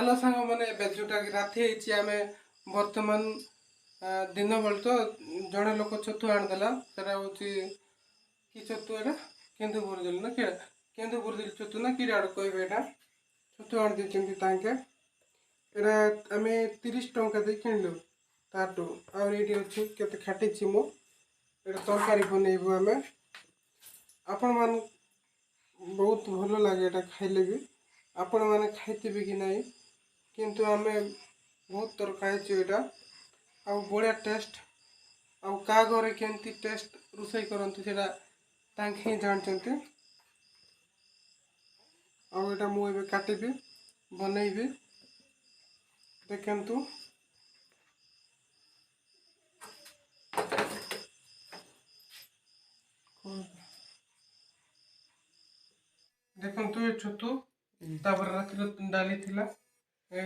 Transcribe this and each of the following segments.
Hello सांग मैंने जोटा राति आम बर्तमान दिन बेल तो जड़े लोक छतु आनीदेला सेटा हूँ कि छतु एटा केन्दु बुरदिल ना कि केन्दु बुरदिल छतु ना कि आड़ कहे यहाँ छतु आनी देते आम 30 टंका दे किणलु ताटू आठी अच्छी के खाटी मो तरकारी बनइबू आम आपण मान बहुत भल लगे यहाँ खाइले भी आपण मैंने खाइबे कि नहीं किंतु आम बहुत थर खाइचु यहाँ आ बढ़िया टेस्ट आ क्या घरे केमती टेस्ट रोषे करती से ही जानते आटा मुझे काटिबी बनइबी देखु देखु ये छतु रात डाली थिला ये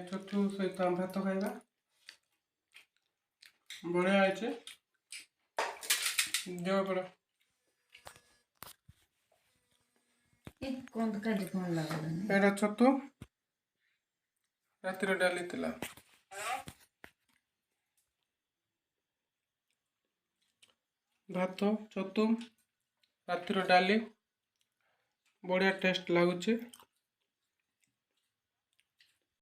छतु सहित भात खाइबा बढ़िया है देव पड़ा एटा छतु रात डाली थिला भात छतु रातिर डाली बढ़िया टेस्ट लगुच।